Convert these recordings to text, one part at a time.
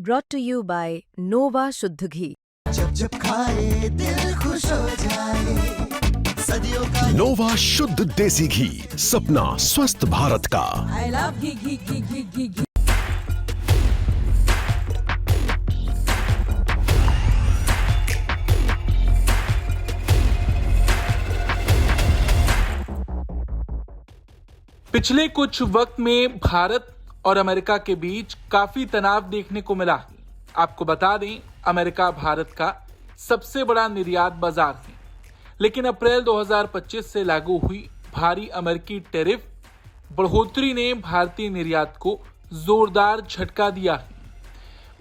brought to you by Nova शुद्ध घी। जब जब खाए दिल खुश हो जाए, सदियों का नोवा शुद्ध देसी घी, सपना स्वस्थ भारत का। I love घी। पिछले कुछ वक्त में भारत और अमेरिका के बीच काफी तनाव देखने को मिला है। आपको बता दें, अमेरिका भारत का सबसे बड़ा निर्यात बाजार है, लेकिन अप्रैल 2025 से लागू हुई भारी अमेरिकी टैरिफ बढ़ोतरी ने भारतीय निर्यात को जोरदार झटका दिया है।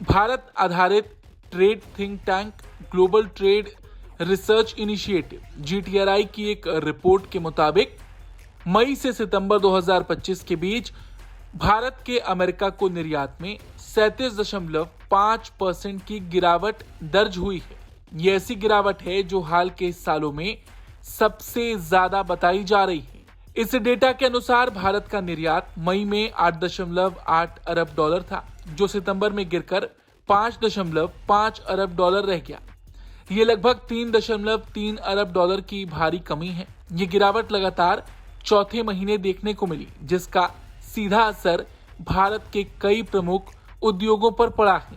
भारत आधारित trade think tank global trade research initiative GTRI की एक रिपोर्ट के मुताबिक मई से सितंबर 2025 के बीच भारत के अमेरिका को निर्यात में 37.5% की गिरावट दर्ज हुई है। ये ऐसी गिरावट है जो हाल के सालों में सबसे ज्यादा बताई जा रही है। इस डेटा के अनुसार भारत का निर्यात मई में 8.8 अरब डॉलर था, जो सितंबर में गिरकर 5.5 अरब डॉलर रह गया। ये लगभग 3.3 अरब डॉलर की भारी कमी है। ये गिरावट लगातार चौथे महीने देखने को मिली, जिसका सीधा असर भारत के कई प्रमुख उद्योगों पर पड़ा है।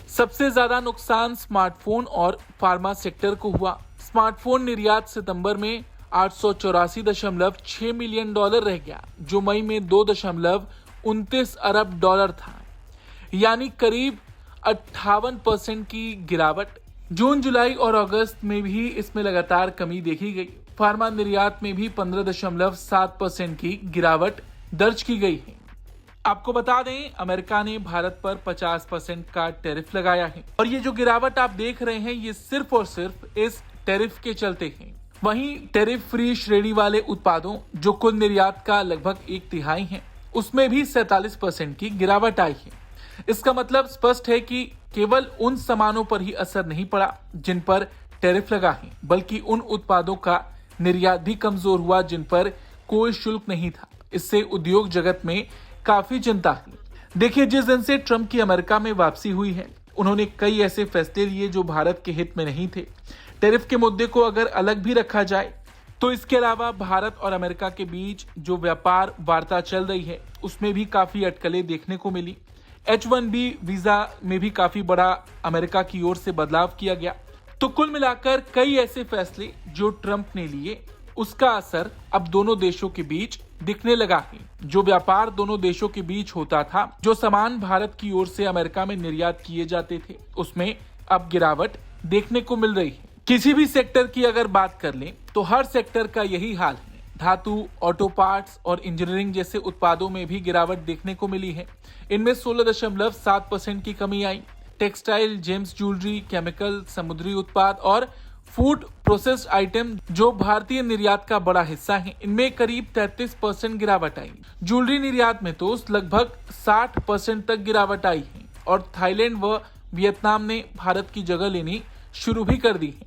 सबसे ज्यादा नुकसान स्मार्टफोन और फार्मा सेक्टर को हुआ। स्मार्टफोन निर्यात सितंबर में 884.6 मिलियन डॉलर रह गया, जो मई में 2.29 अरब डॉलर था, यानी करीब 58% की गिरावट। जून, जुलाई और अगस्त में भी इसमें लगातार कमी देखी गई। फार्मा निर्यात में भी 15.7% की गिरावट दर्ज की गई है। आपको बता दें, अमेरिका ने भारत पर 50% का टैरिफ लगाया है, और ये जो गिरावट आप देख रहे हैं, ये सिर्फ और सिर्फ इस टैरिफ के चलते हैं। वहीं टैरिफ फ्री श्रेणी वाले उत्पादों, जो कुल निर्यात का लगभग 1/3 है, उसमें भी 47% की गिरावट आई है। इसका मतलब स्पष्ट है कि केवल उन सामानों पर ही असर नहीं पड़ा जिन पर टैरिफ लगा है, बल्कि उन उत्पादों का निर्यात भी कमजोर हुआ जिन पर कोई शुल्क नहीं था। इससे उद्योग जगत में काफी चिंता है। देखिए, जिस दिन से ट्रंप की अमेरिका में वापसी हुई है, उन्होंने कई ऐसे फैसले लिए जो भारत के हित में नहीं थे। टैरिफ के मुद्दे को अगर अलग भी रखा जाए, तो इसके अलावा भारत और अमेरिका के बीच जो व्यापार वार्ता चल रही है, उसमें भी काफी अटकलें देखने को मिली। H-1B वीजा में भी काफी बड़ा अमेरिका की ओर से बदलाव किया गया। तो कुल मिलाकर कई ऐसे फैसले जो ट्रंप ने लिए, उसका असर अब दोनों देशों के बीच दिखने लगा है। जो व्यापार दोनों देशों के बीच होता था, जो सामान भारत की ओर से अमेरिका में निर्यात किए जाते थे, उसमें अब गिरावट देखने को मिल रही है। किसी भी सेक्टर की अगर बात कर लें, तो हर सेक्टर का यही हाल है। धातु, ऑटो पार्ट्स और इंजीनियरिंग जैसे उत्पादों में भी गिरावट देखने को मिली है। इनमें 16.7% की कमी आई। टेक्सटाइल, जेम्स ज्वेलरी, केमिकल, समुद्री उत्पाद और फूड प्रोसेस्ड आइटम, जो भारतीय निर्यात का बड़ा हिस्सा है, इनमें करीब 33% गिरावट आई। ज्वेलरी निर्यात में तो लगभग 60% तक गिरावट आई है, और थाईलैंड व वियतनाम ने भारत की जगह लेनी शुरू भी कर दी है।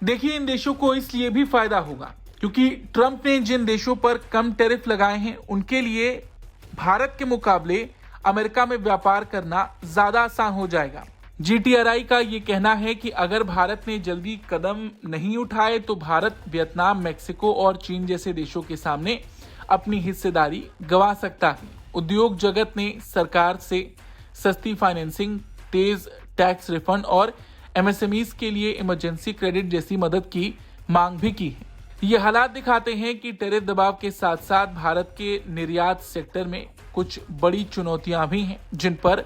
देखिए, इन देशों को इसलिए भी फायदा होगा क्योंकि ट्रंप ने जिन देशों पर कम टैरिफ लगाए हैं, उनके लिए भारत के मुकाबले अमेरिका में व्यापार करना ज्यादा आसान हो जाएगा। GTRI का ये कहना है कि अगर भारत ने जल्दी कदम नहीं उठाए, तो भारत वियतनाम, मैक्सिको और चीन जैसे देशों के सामने अपनी हिस्सेदारी गंवा सकता है। उद्योग जगत ने सरकार से सस्ती फाइनेंसिंग, तेज टैक्स रिफंड और MSMEs के लिए इमरजेंसी क्रेडिट जैसी मदद की मांग भी की है। ये हालात दिखाते हैं कि टैरिफ दबाव के साथ साथ भारत के निर्यात सेक्टर में कुछ बड़ी चुनौतियां भी हैं, जिन पर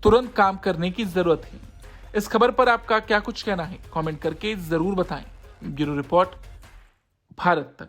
तुरंत काम करने की जरूरत है। इस खबर पर आपका क्या कुछ कहना है, कमेंट करके जरूर बताएं। ब्यूरो रिपोर्ट, भारत तक।